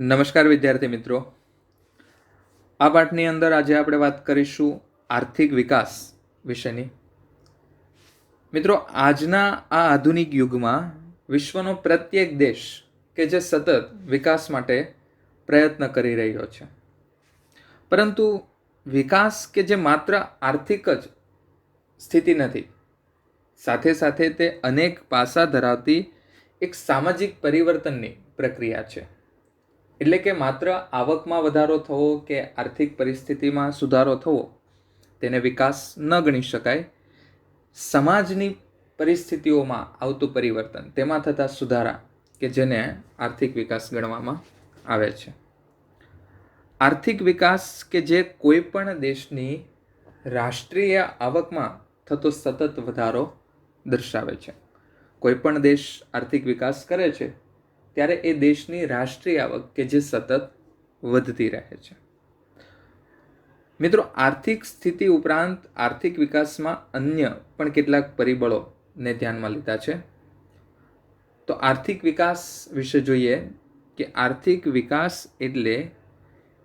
નમસ્કાર વિદ્યાર્થી મિત્રો, આ પાઠની અંદર આજે આપણે વાત કરીશું આર્થિક વિકાસ વિશેની. મિત્રો, આજના આ આધુનિક યુગમાં વિશ્વનો પ્રત્યેક દેશ કે જે સતત વિકાસ માટે પ્રયત્ન કરી રહ્યો છે, પરંતુ વિકાસ કે જે માત્ર આર્થિક જ સ્થિતિ નથી, સાથે સાથે તે અનેક પાસા ધરાવતી એક સામાજિક પરિવર્તનની પ્રક્રિયા છે. એટલે કે માત્ર આવકમાં વધારો થવો કે આર્થિક પરિસ્થિતિમાં સુધારો થવો તેને વિકાસ ન ગણી શકાય. સમાજની પરિસ્થિતિઓમાં આવતું પરિવર્તન, તેમાં થતા સુધારા કે જેને આર્થિક વિકાસ ગણવામાં આવે છે. આર્થિક વિકાસ કે જે કોઈ પણ દેશની રાષ્ટ્રીય આવકમાં થતો સતત વધારો દર્શાવે છે. કોઈ પણ દેશ આર્થિક વિકાસ કરે છે ત્યારે એ દેશની રાષ્ટ્રીય આવક કે જે સતત વધતી રહે છે. મિત્રો, આર્થિક સ્થિતિ ઉપરાંત આર્થિક વિકાસમાં અન્ય પણ કેટલાક પરિબળોને ધ્યાનમાં લીધા છે. તો આર્થિક વિકાસ વિશે જોઈએ કે આર્થિક વિકાસ એટલે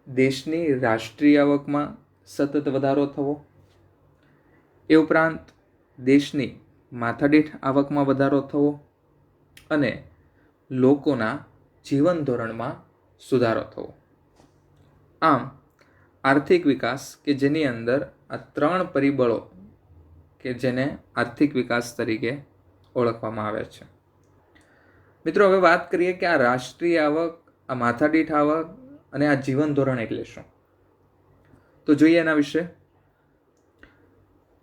દેશની રાષ્ટ્રીય આવકમાં સતત વધારો થવો, એ ઉપરાંત દેશની માથાદીઠ આવકમાં વધારો થવો અને લોકોના જીવન ધોરણમાં સુધારો થવો. આમ આર્થિક વિકાસ કે જેની અંદર આ ત્રણ પરિબળો કે જેને આર્થિક વિકાસ તરીકે ઓળખવામાં આવે છે. મિત્રો, હવે વાત કરીએ કે આ રાષ્ટ્રીય આવક, આ માથાદીઠ આવક અને આ જીવન ધોરણ એટલે શું. તો જોઈએ એના વિશે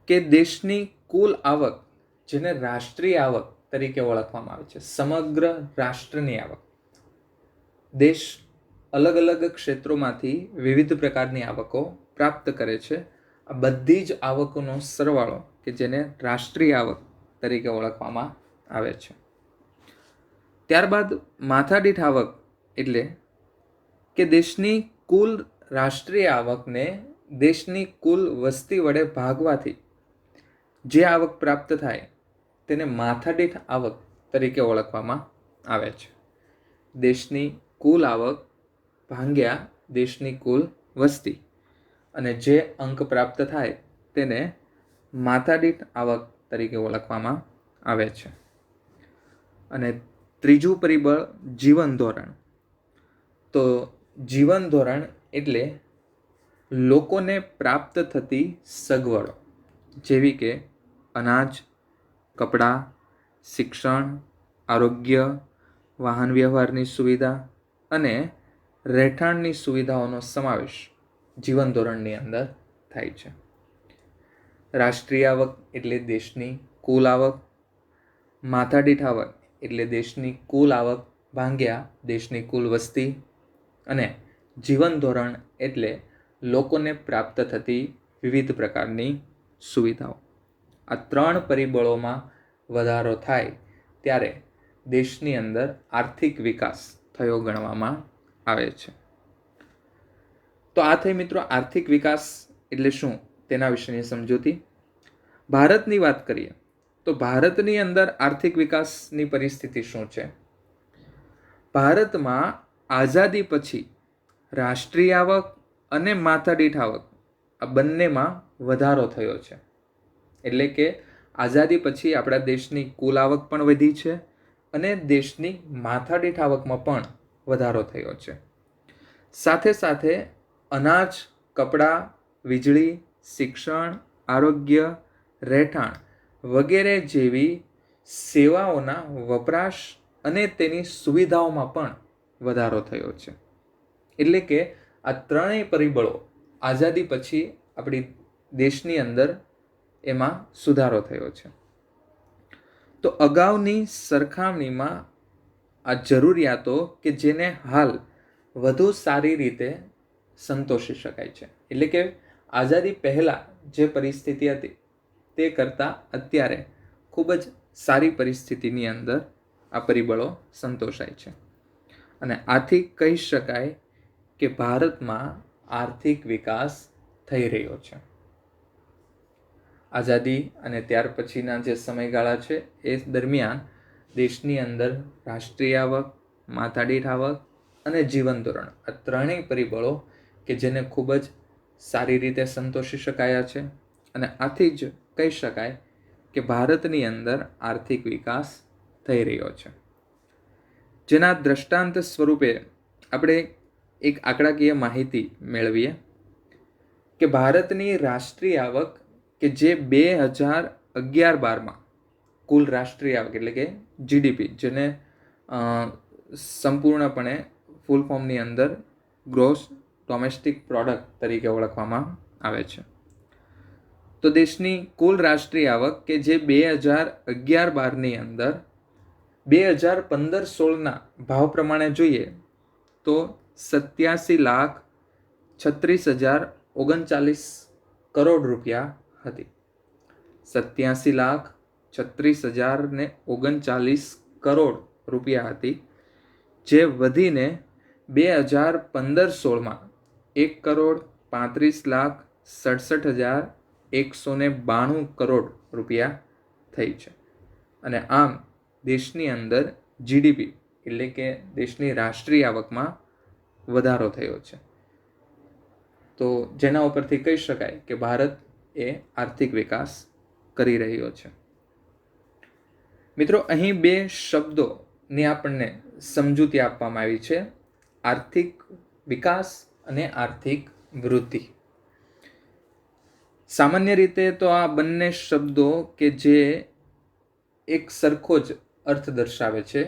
કે દેશની કુલ આવક, જેને રાષ્ટ્રીય આવક તરીકે ઓળખવામાં આવે છે, સમગ્ર રાષ્ટ્રની આવક. દેશ અલગ અલગ ક્ષેત્રોમાંથી વિવિધ પ્રકારની આવકો પ્રાપ્ત કરે છે. આ બધી જ આવકોનો સરવાળો કે જેને રાષ્ટ્રીય આવક તરીકે ઓળખવામાં આવે છે. ત્યારબાદ માથાદીઠ આવક એટલે કે દેશની કુલ રાષ્ટ્રીય આવકને દેશની કુલ વસ્તી વડે ભાગવાથી જે આવક પ્રાપ્ત થાય તેને માથાદીઠ આવક તરીકે ઓળખવામાં આવે છે. દેશની કુલ આવક ભાગ્યા દેશની કુલ વસ્તી અને જે અંક પ્રાપ્ત થાય તેને માથાદીઠ આવક તરીકે ઓળખવામાં આવે છે. અને ત્રીજું પરિબળ જીવન ધોરણ. તો જીવન ધોરણ એટલે લોકોને પ્રાપ્ત થતી સગવડો, જેવી કે અનાજ, કપડાં, શિક્ષણ, આરોગ્ય, વાહન વ્યવહારની સુવિધા અને રહેઠાણની સુવિધાઓનો સમાવેશ જીવન ધોરણની અંદર થાય છે. રાષ્ટ્રીય આવક એટલે દેશની કુલ આવક, માથાદીઠ આવક એટલે દેશની કુલ આવક ભાગ્યા દેશની કુલ વસ્તી અને જીવન ધોરણ એટલે લોકોને પ્રાપ્ત થતી વિવિધ પ્રકારની સુવિધાઓ. આ ત્રણ પરિબળોમાં વધારો થાય ત્યારે દેશની અંદર આર્થિક વિકાસ થયો ગણવામાં આવે છે. તો આ થઈ મિત્રો આર્થિક વિકાસ એટલે શું તેના વિશેની સમજૂતી. ભારતની વાત કરીએ તો ભારતની અંદર આર્થિક વિકાસની પરિસ્થિતિ શું છે. ભારતમાં આઝાદી પછી રાષ્ટ્રીય આવક અને માથાદીઠ આવક આ બંનેમાં વધારો થયો છે. એટલે કે આઝાદી પછી આપણા દેશની કુલ આવક પણ વધી છે અને દેશની માથાદીઠ આવકમાં પણ વધારો થયો છે. સાથે સાથે અનાજ, કપડાં, વીજળી, શિક્ષણ, આરોગ્ય, રહેઠાણ વગેરે જેવી સેવાઓના વપરાશ અને તેની સુવિધાઓમાં પણ વધારો થયો છે. એટલે કે આ ત્રણેય પરિબળો આઝાદી પછી આપણી દેશની અંદર એમાં સુધારો થયો છે. તો અગાઉની સરખામણીમાં આ જરૂરિયાતો કે જેને હાલ વધુ સારી રીતે સંતોષી શકાય છે. એટલે કે આઝાદી પહેલાં જે પરિસ્થિતિ હતી તે કરતાં અત્યારે ખૂબ જ સારી પરિસ્થિતિની અંદર આ પરિબળો સંતોષાય છે. અને આથી કહી શકાય કે ભારતમાં આર્થિક વિકાસ થઈ રહ્યો છે. આઝાદી અને ત્યાર પછીના જે સમયગાળા છે એ દરમિયાન દેશની અંદર રાષ્ટ્રીય આવક, માથાદીઠ આવક અને જીવન ધોરણ, આ ત્રણેય પરિબળો કે જેને ખૂબ જ સારી રીતે સંતોષી શકાયા છે. અને આથી જ કહી શકાય કે ભારતની અંદર આર્થિક વિકાસ થઈ રહ્યો છે. જેના દ્રષ્ટાંત સ્વરૂપે આપણે એક આંકડાકીય માહિતી મેળવીએ કે ભારતની રાષ્ટ્રીય આવક કે જે 2011-12 કુલ રાષ્ટ્રીય આવક એટલે કે જીડીપી, જેને સંપૂર્ણપણે ફૂલ ફોર્મની અંદર ગ્રોસ ડોમેસ્ટિક પ્રોડક્ટ તરીકે ઓળખવામાં આવે છે. તો દેશની કુલ રાષ્ટ્રીય આવક કે જે 2011-12ની અંદર 2015-16ના ભાવ પ્રમાણે જોઈએ તો 87,36,039 કરોડ રૂપિયા હતી. 87,36,039 કરોડ રૂપિયા હતી, જે વધીને 2015-16માં 1,35,67,192 કરોડ રૂપિયા થઈ છે. અને આમ દેશની અંદર જીડીપી એટલે કે દેશની રાષ્ટ્રીય આવકમાં વધારો થયો છે. તો જેના ઉપરથી કહી શકાય કે ભારત એ આર્થિક વિકાસ કરી રહ્યો છે. મિત્રો, અહીં બે શબ્દોની આપણને સમજૂતી આપવામાં આવી છે: આર્થિક વિકાસ અને આર્થિક વૃદ્ધિ. સામાન્ય રીતે તો આ બંને શબ્દો કે જે એક સરખો જ અર્થ દર્શાવે છે,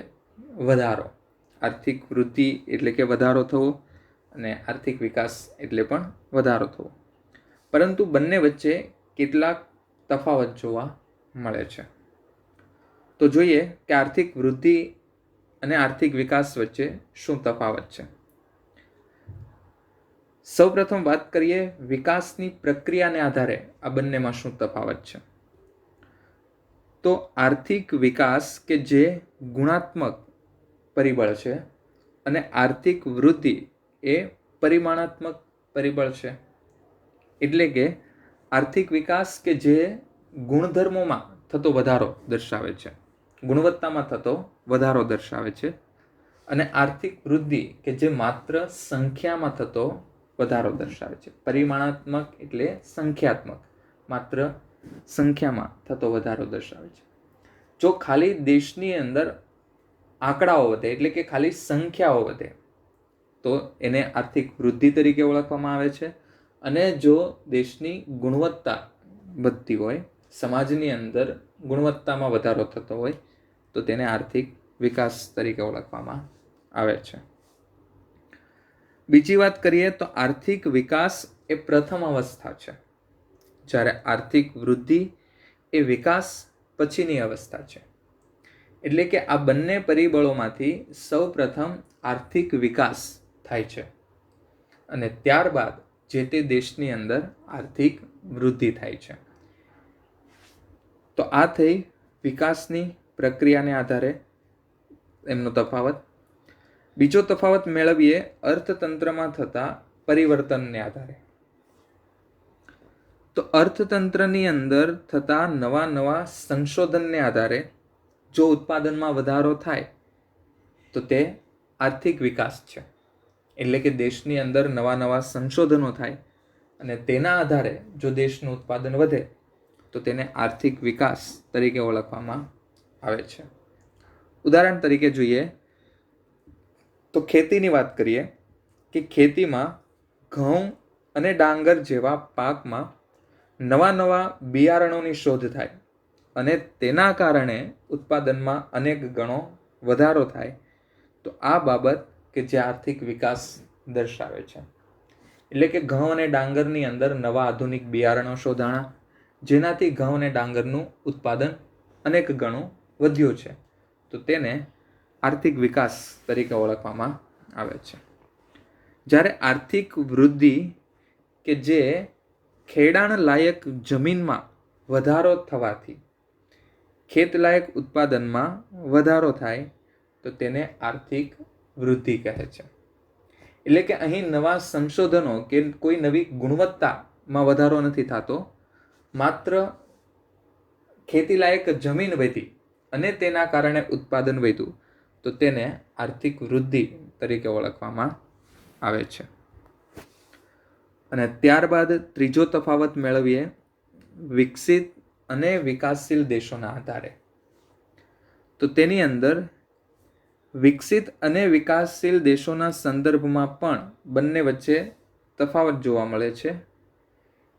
વધારો. આર્થિક વૃદ્ધિ એટલે કે વધારો થવો અને આર્થિક વિકાસ એટલે પણ વધારો થવો. પરંતુ બંને વચ્ચે કેટલાક તફાવત જોવા મળે છે. તો જોઈએ કે આર્થિક વૃદ્ધિ અને આર્થિક વિકાસ વચ્ચે શું તફાવત છે. સૌપ્રથમ વાત કરીએ વિકાસની પ્રક્રિયાને આધારે આ બંનેમાં શું તફાવત છે. તો આર્થિક વિકાસ કે જે ગુણાત્મક પરિબળ છે અને આર્થિક વૃદ્ધિ એ પરિમાણાત્મક પરિબળ છે. એટલે કે આર્થિક વિકાસ કે જે ગુણધર્મોમાં થતો વધારો દર્શાવે છે, ગુણવત્તામાં થતો વધારો દર્શાવે છે, અને આર્થિક વૃદ્ધિ કે જે માત્ર સંખ્યામાં થતો વધારો દર્શાવે છે. પરિમાણાત્મક એટલે સંખ્યાત્મક, માત્ર સંખ્યામાં થતો વધારો દર્શાવે છે. જો ખાલી દેશની અંદર આંકડાઓ વધે એટલે કે ખાલી સંખ્યાઓ વધે તો એને આર્થિક વૃદ્ધિ તરીકે ઓળખવામાં આવે છે. અને જો દેશની ગુણવત્તા વધતી હોય, સમાજની અંદર ગુણવત્તામાં વધારો થતો હોય તો તેને આર્થિક વિકાસ તરીકે ઓળખવામાં આવે છે. બીજી વાત કરીએ તો આર્થિક વિકાસ એ પ્રથમ અવસ્થા છે, જ્યારે આર્થિક વૃદ્ધિ એ વિકાસ પછીની અવસ્થા છે. એટલે કે આ બંને પરિબળોમાંથી સૌ પ્રથમ આર્થિક વિકાસ થાય છે અને ત્યારબાદ જે તે દેશની અંદર આર્થિક વૃદ્ધિ થાય છે. તો આ થઈ વિકાસની પ્રક્રિયાને આધારે એમનો તફાવત. બીજો તફાવત મેળવીએ અર્થતંત્રમાં થતા પરિવર્તનને આધારે. તો અર્થતંત્રની અંદર થતા નવા સંશોધનને આધારે જો ઉત્પાદનમાં વધારો થાય તો તે આર્થિક વિકાસ છે. એટલે કે દેશની અંદર નવા સંશોધનો થાય અને તેના આધારે જો દેશનું ઉત્પાદન વધે તો તેને આર્થિક વિકાસ તરીકે ઓળખવામાં આવે છે. ઉદાહરણ તરીકે જોઈએ તો ખેતીની વાત કરીએ કે ખેતીમાં ઘઉં અને ડાંગર જેવા પાકમાં નવા બિયારણોની શોધ થાય અને તેના કારણે ઉત્પાદનમાં અનેક ગણો વધારો થાય તો આ બાબત કે જે આર્થિક વિકાસ દર્શાવે છે. એટલે કે ઘઉં અને ડાંગરની અંદર નવા આધુનિક બિયારણો શોધાણા, જેનાથી ઘઉં અને ડાંગરનું ઉત્પાદન અનેક ગણું વધ્યું છે, તો તેને આર્થિક વિકાસ તરીકે ઓળખવામાં આવે છે. જ્યારે આર્થિક વૃદ્ધિ કે જે ખેડાણ લાયક જમીનમાં વધારો થવાથી ખેતલાયક ઉત્પાદનમાં વધારો થાય તો તેને આર્થિક વૃદ્ધિ કહે છે. એટલે કે અહીં નવા સંશોધનો કે કોઈ નવી ગુણવત્તામાં વધારો નથી થતો, માત્ર ખેતીલાયક જમીન વધી અને તેના કારણે ઉત્પાદન વધ્યું તો તેને આર્થિક વૃદ્ધિ તરીકે ઓળખવામાં આવે છે. અને ત્યારબાદ ત્રીજો તફાવત મેળવીએ વિકસિત અને વિકાસશીલ દેશોના આધારે. તો તેની અંદર વિકસિત અને વિકાસશીલ દેશોના સંદર્ભમાં પણ બંને વચ્ચે તફાવત જોવા મળે છે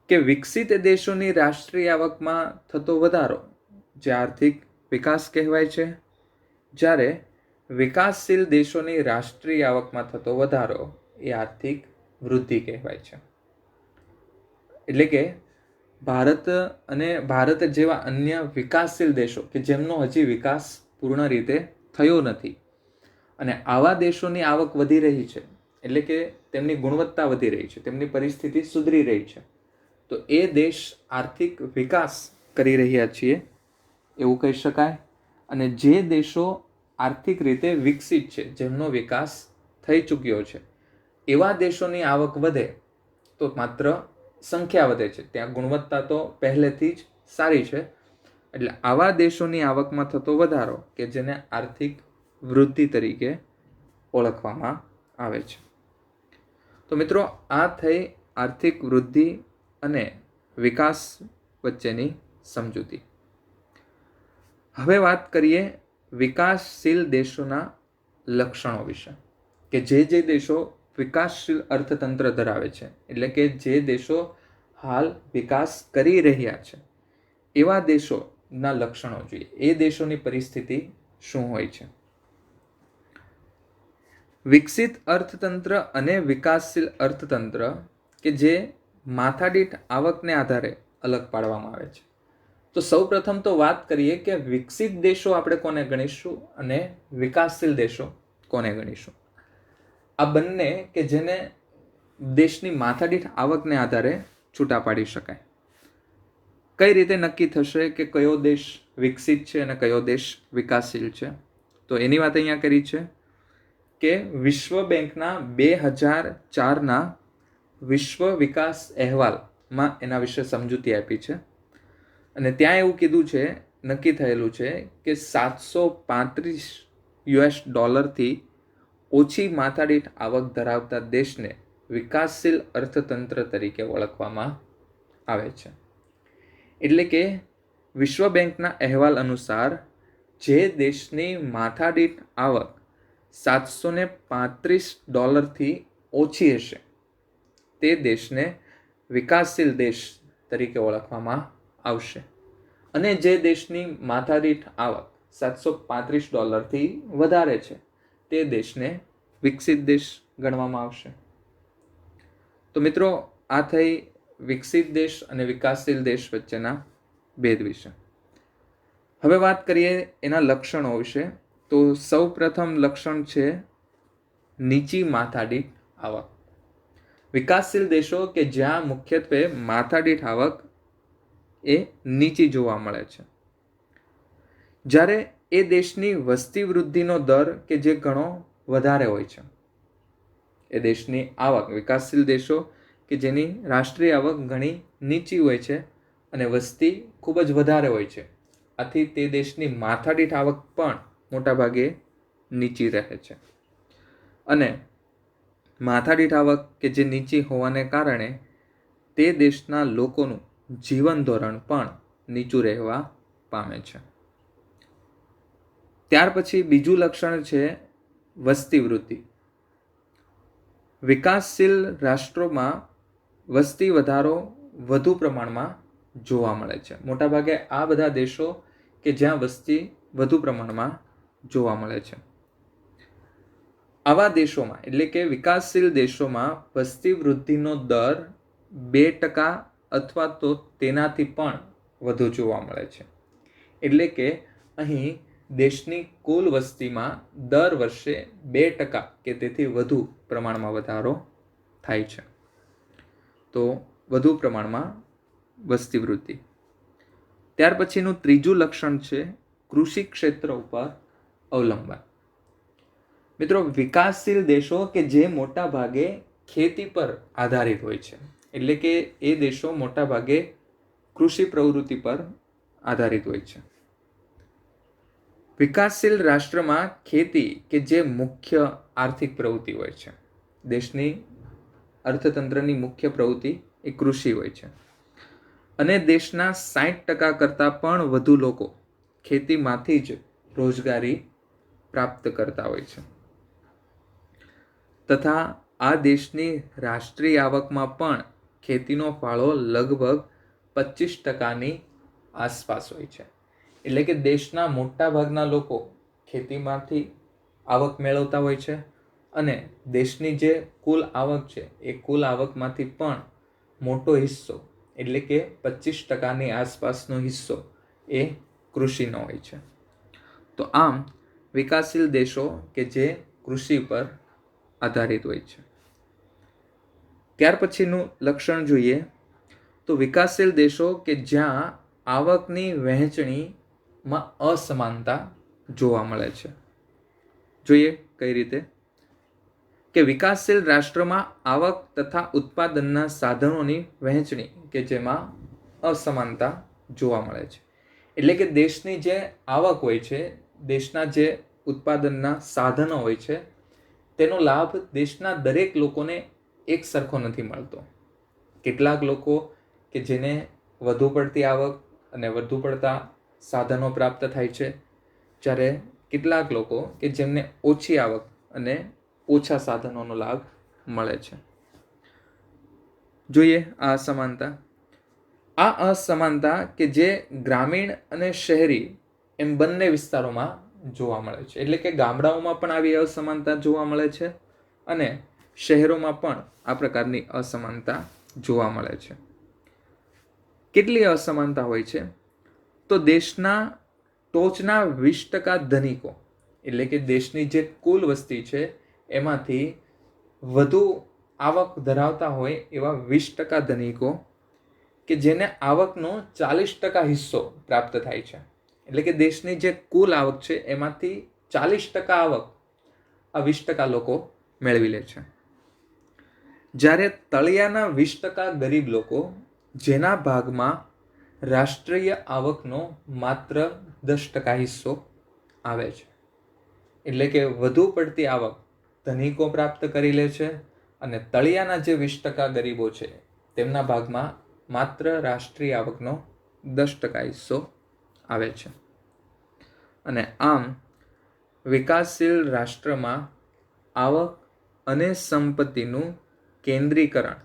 કે વિકસિત દેશોની રાષ્ટ્રીય આવકમાં થતો વધારો જે આર્થિક વિકાસ કહેવાય છે, જ્યારે વિકાસશીલ દેશોની રાષ્ટ્રીય આવકમાં થતો વધારો એ આર્થિક વૃદ્ધિ કહેવાય છે. એટલે કે ભારત જેવા અન્ય વિકાસશીલ દેશો કે જેમનો હજી વિકાસ પૂર્ણ રીતે થયો નથી અને આવા દેશોની આવક વધી રહી છે, એટલે કે તેમની ગુણવત્તા વધી રહી છે, તેમની પરિસ્થિતિ સુધરી રહી છે, તો એ દેશ આર્થિક વિકાસ કરી રહ્યા છીએ એવું કહી શકાય. અને જે દેશો આર્થિક રીતે વિકસિત છે, જેમનો વિકાસ થઈ ચૂક્યો છે, એવા દેશોની આવક વધે તો માત્ર સંખ્યા વધે છે, ત્યાં ગુણવત્તા તો પહેલેથી જ સારી છે, એટલે આવા દેશોની આવકમાં થતો વધારો કે જેને આર્થિક વૃદ્ધિ તરીકે ઓળખવામાં આવે છે. તો મિત્રો, આ થઈ આર્થિક વૃદ્ધિ અને વિકાસ વચ્ચેની સમજૂતી. હવે વાત કરીએ વિકાસશીલ દેશોના લક્ષણો વિશે, કે જે દેશો વિકાસશીલ અર્થતંત્ર ધરાવે છે, એટલે કે જે દેશો હાલ વિકાસ કરી રહ્યા છે એવા દેશોના લક્ષણો જોઈએ. એ દેશોની પરિસ્થિતિ શું હોય છે? વિકસિત અર્થતંત્ર અને વિકાસશીલ અર્થતંત્ર કે જે માથાદીઠ આવકને આધારે અલગ પાડવામાં આવે છે. તો સૌપ્રથમ તો વાત કરીએ કે વિકસિત દેશો આપણે કોને ગણીશું અને વિકાસશીલ દેશો કોને ગણીશું. આ બંને કે જેને દેશની માથાદીઠ આવકને આધારે છૂટા પાડી શકાય. કઈ રીતે નક્કી થશે કે કયો દેશ વિકસિત છે અને કયો દેશ વિકાસશીલ છે? તો એની વાત અહીંયા કરી છે કે વિશ્વ બેંકના 2004ના વિશ્વ વિકાસ અહેવાલમાં એના વિશે સમજૂતી આપી છે અને ત્યાં એવું કીધું છે, નક્કી થયેલું છે કે $735 ઓછી માથાદીઠ આવક ધરાવતા દેશને વિકાસશીલ અર્થતંત્ર તરીકે ઓળખવામાં આવે છે. એટલે કે વિશ્વ બેંકના અહેવાલ અનુસાર જે દેશની માથાદીઠ આવક $735 ઓછી હશે તે દેશને વિકાસશીલ દેશ તરીકે ઓળખવામાં આવશે. અને જે દેશની માથાદીઠ આવક $735 વધારે છે તે દેશને વિકસિત દેશ ગણવામાં આવશે. તો મિત્રો, આ થઈ વિકસિત દેશ અને વિકાસશીલ દેશ વચ્ચેના ભેદ વિશે. હવે વાત કરીએ એના લક્ષણો વિશે. તો સૌ પ્રથમ લક્ષણ છે નીચી માથાદીઠ આવક. વિકાસશીલ દેશો કે જ્યાં મુખ્યત્વે માથાદીઠ આવક એ નીચી જોવા મળે છે, જ્યારે એ દેશની વસ્તી વૃદ્ધિનો દર કે જે ઘણો વધારે હોય છે. એ દેશની આવક, વિકાસશીલ દેશો કે જેની રાષ્ટ્રીય આવક ઘણી નીચી હોય છે અને વસ્તી ખૂબ જ વધારે હોય છે, આથી તે દેશની માથાદીઠ આવક પણ મોટાભાગે નીચી રહે છે. અને માથાદીઠ આવક કે જે નીચી હોવાને કારણે તે દેશના લોકોનું જીવન ધોરણ પણ નીચું રહેવા પામે છે. ત્યાર પછી બીજું લક્ષણ છે વસ્તી વૃદ્ધિ. વિકાસશીલ રાષ્ટ્રોમાં વસ્તી વધારો વધુ પ્રમાણમાં જોવા મળે છે. મોટાભાગે આ બધા દેશો કે જ્યાં વસ્તી વધુ પ્રમાણમાં જોવા મળે છે. આવા દેશોમાં, એટલે કે વિકાસશીલ દેશોમાં વસ્તી વૃદ્ધિનો દર 2% અથવા તો તેનાથી પણ વધુ જોવા મળે છે. એટલે કે અહીં દેશની કુલ વસ્તીમાં દર વર્ષે 2% કે તેથી વધુ પ્રમાણમાં વધારો થાય છે. તો વધુ પ્રમાણમાં વસ્તી વૃદ્ધિ. ત્યાર પછીનું ત્રીજું લક્ષણ છે કૃષિ ક્ષેત્ર ઉપર અવલંબન. મિત્રો, વિકાસશીલ દેશો કે જે મોટા ભાગે ખેતી પર આધારિત હોય છે, એટલે કે એ દેશો મોટા ભાગે કૃષિ પ્રવૃત્તિ પર આધારિત હોય છે. વિકાસશીલ રાષ્ટ્રમાં ખેતી કે જે મુખ્ય આર્થિક પ્રવૃત્તિ હોય છે. દેશની અર્થતંત્રની મુખ્ય પ્રવૃત્તિ એ કૃષિ હોય છે. અને દેશના 60% કરતાં પણ વધુ લોકો ખેતીમાંથી જ રોજગારી પ્રાપ્ત કરતા હોય છે. તથા આ દેશની રાષ્ટ્રીય આવકમાં પણ ખેતીનો ફાળો લગભગ 25%ની આસપાસ હોય છે. એટલે કે દેશના મોટા ભાગના લોકો ખેતીમાંથી આવક મેળવતા હોય છે અને દેશની જે કુલ આવક છે એ કુલ આવકમાંથી પણ મોટો હિસ્સો એટલે કે 25%ની આસપાસનો હિસ્સો એ કૃષિનો હોય છે. તો આમ વિકાસશીલ દેશો કે જે કૃષિ પર આધારિત હોય છે. ત્યાર પછીનું લક્ષણ જોઈએ તો વિકાસશીલ દેશો કે જ્યાં આવકની વહેંચણીમાં અસમાનતા જોવા મળે છે. જોઈએ કઈ રીતે કે વિકાસશીલ રાષ્ટ્રમાં આવક તથા ઉત્પાદનના સાધનોની વહેંચણી કે જેમાં અસમાનતા જોવા મળે છે. એટલે કે દેશની જે આવક હોય છે, દેશના જે ઉત્પાદનના સાધનો હોય છે, તેનો લાભ દેશના દરેક લોકોને એક સરખો નથી મળતો. કેટલાક લોકો કે જેને વધુ પડતી આવક અને વધુ પડતા સાધનો પ્રાપ્ત થાય છે, જ્યારે કેટલાક લોકો કે જેમને ઓછી આવક અને ઓછા સાધનોનો લાભ મળે છે. જોઈએ આ અસમાનતા. આ અસમાનતા કે જે ગ્રામીણ અને શહેરી એમ બંને વિસ્તારોમાં જોવા મળે છે. એટલે કે ગામડાઓમાં પણ આવી અસમાનતા જોવા મળે છે અને શહેરોમાં પણ આ પ્રકારની અસમાનતા જોવા મળે છે. કેટલી અસમાનતા હોય છે તો દેશના ટોચના 20% ધનિકો એટલે કે દેશની જે કુલ વસ્તી છે એમાંથી વધુ આવક ધરાવતા હોય એવા 20% ધનિકો કે જેને આવકનો 40% હિસ્સો પ્રાપ્ત થાય છે. એટલે કે દેશની જે કુલ આવક છે એમાંથી 40% આવક આ 20% લોકો મેળવી લે છે. જ્યારે તળિયાના 20% ગરીબ લોકો જેના ભાગમાં રાષ્ટ્રીય આવકનો માત્ર 10% હિસ્સો આવે છે. એટલે કે વધુ પડતી આવક ધનિકો પ્રાપ્ત કરી લે છે અને તળિયાના જે 20% ગરીબો છે તેમના ભાગમાં માત્ર રાષ્ટ્રીય આવકનો 10% હિસ્સો આવે છે. અને આમ વિકાસશીલ રાષ્ટ્રમાં આવક અને સંપત્તિનું કેન્દ્રીકરણ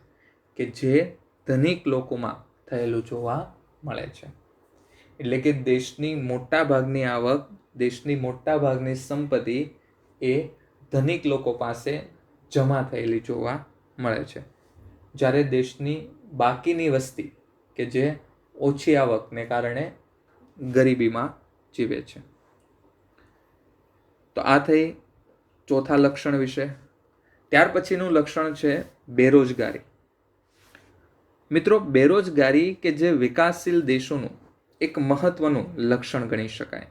કે જે ધનિક લોકોમાં થયેલું જોવા મળે છે. એટલે કે દેશની મોટા ભાગની આવક, દેશની મોટા ભાગની સંપત્તિ એ ધનિક લોકો પાસે જમા થયેલી જોવા મળે છે. જ્યારે દેશની બાકીની વસ્તી કે જે ઓછી આવકને કારણે ગરીબીમાં જીવે છે. તો આ થઈ ચોથા લક્ષણ વિશે. ત્યાર પછીનું લક્ષણ છે બેરોજગારી. મિત્રો, બેરોજગારી કે જે વિકાસશીલ દેશોનું એક મહત્વનું લક્ષણ ગણી શકાય.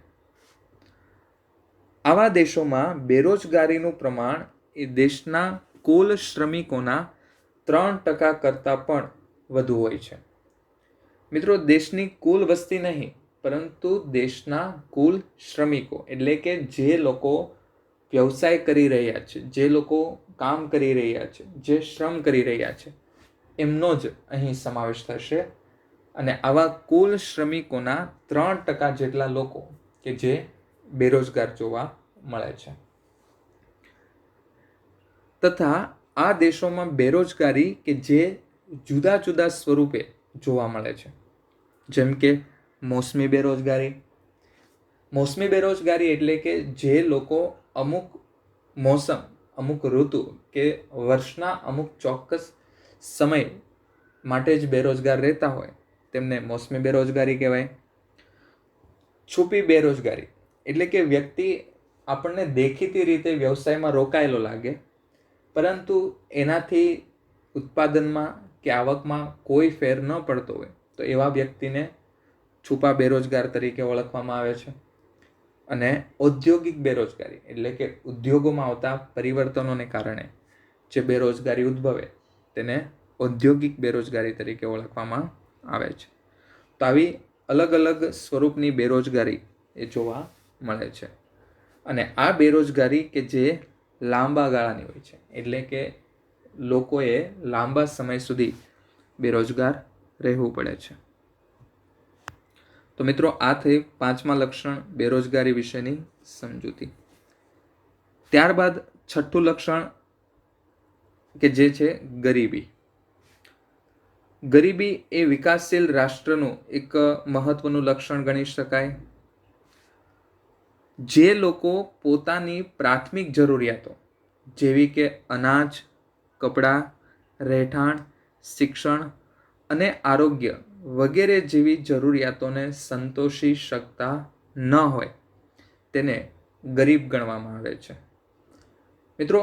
આવા દેશોમાં બેરોજગારીનું પ્રમાણ એ દેશના કુલ શ્રમિકોના 3% કરતાં પણ વધુ હોય છે. મિત્રો, દેશની કુલ વસ્તી નહીં પરંતુ દેશના કુલ શ્રમિકો એટલે કે જે લોકો વ્યવસાય કરી રહ્યા છે, જે લોકો કામ કરી રહ્યા છે, જે શ્રમ કરી રહ્યા છે, એમનો જ અહીં સમાવેશ થશે. અને આવા કુલ શ્રમિકોના 3% જેટલા લોકો કે જે બેરોજગાર જોવા મળે છે. તથા આ દેશોમાં બેરોજગારી કે જે જુદા જુદા સ્વરૂપે જોવા મળે છે. જેમ કે મોસમી બેરોજગારી. મોસમી બેરોજગારી એટલે કે જે લોકો અમુક મોસમ, અમુક ઋતુ કે વર્ષના અમુક ચોક્કસ સમય માટે જ બેરોજગાર રહેતા હોય તેમને મોસમી બેરોજગારી કહેવાય. છુપી બેરોજગારી એટલે કે વ્યક્તિ આપણને દેખીતી રીતે વ્યવસાયમાં રોકાયેલો લાગે પરંતુ એનાથી ઉત્પાદનમાં કે આવકમાં કોઈ ફેર ન પડતો હોય તો એવા વ્યક્તિને છુપા બેરોજગાર તરીકે ઓળખવામાં આવે છે. અને ઔદ્યોગિક બેરોજગારી એટલે કે ઉદ્યોગોમાં આવતા પરિવર્તનોને કારણે જે બેરોજગારી ઉદ્ભવે તેને ઔદ્યોગિક બેરોજગારી તરીકે ઓળખવામાં આવે છે. તો આવી અલગ અલગ સ્વરૂપની બેરોજગારી એ જોવા મળે છે. અને આ બેરોજગારી કે જે લાંબા ગાળાની હોય છે, એટલે કે લોકોએ લાંબા સમય સુધી બેરોજગાર રહેવું પડે છે. તો મિત્રો, આ થઈ 5મા લક્ષણ બેરોજગારી વિશેની સમજૂતી. ત્યારબાદ 6થું લક્ષણ કે જે છે ગરીબી. ગરીબી એ વિકાસશીલ રાષ્ટ્રનું એક મહત્વનું લક્ષણ ગણી શકાય. જે લોકો પોતાની પ્રાથમિક જરૂરિયાતો જેવી કે અનાજ, કપડાં, રહેઠાણ, શિક્ષણ અને આરોગ્ય વગેરે જેવી જરૂરિયાતોને સંતોષી શકતા ન હોય તેને ગરીબ ગણવામાં આવે છે. મિત્રો,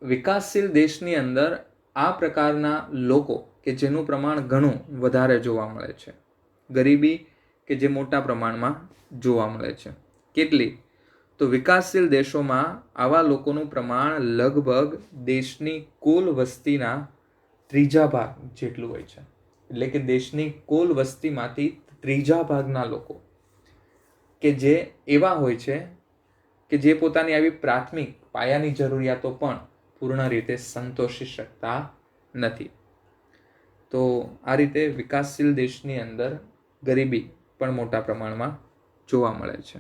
વિકાસશીલ દેશની અંદર આ પ્રકારના લોકો કે જેનું પ્રમાણ ઘણું વધારે જોવા મળે છે. ગરીબી કે જે મોટા પ્રમાણમાં જોવા મળે છે. કેટલી? તો વિકાસશીલ દેશોમાં આવા લોકોનું પ્રમાણ લગભગ દેશની કુલ વસ્તીના 3 ભાગ જેટલું હોય છે. એટલે કે દેશની કુલ વસ્તીમાંથી 3 ભાગના લોકો કે જે એવા હોય છે કે જે પોતાની આવી પ્રાથમિક પાયાની જરૂરિયાતો પણ પૂર્ણ રીતે સંતોષી શકતા નથી. તો આ રીતે વિકાસશીલ દેશની અંદર ગરીબી પણ મોટા પ્રમાણમાં જોવા મળે છે.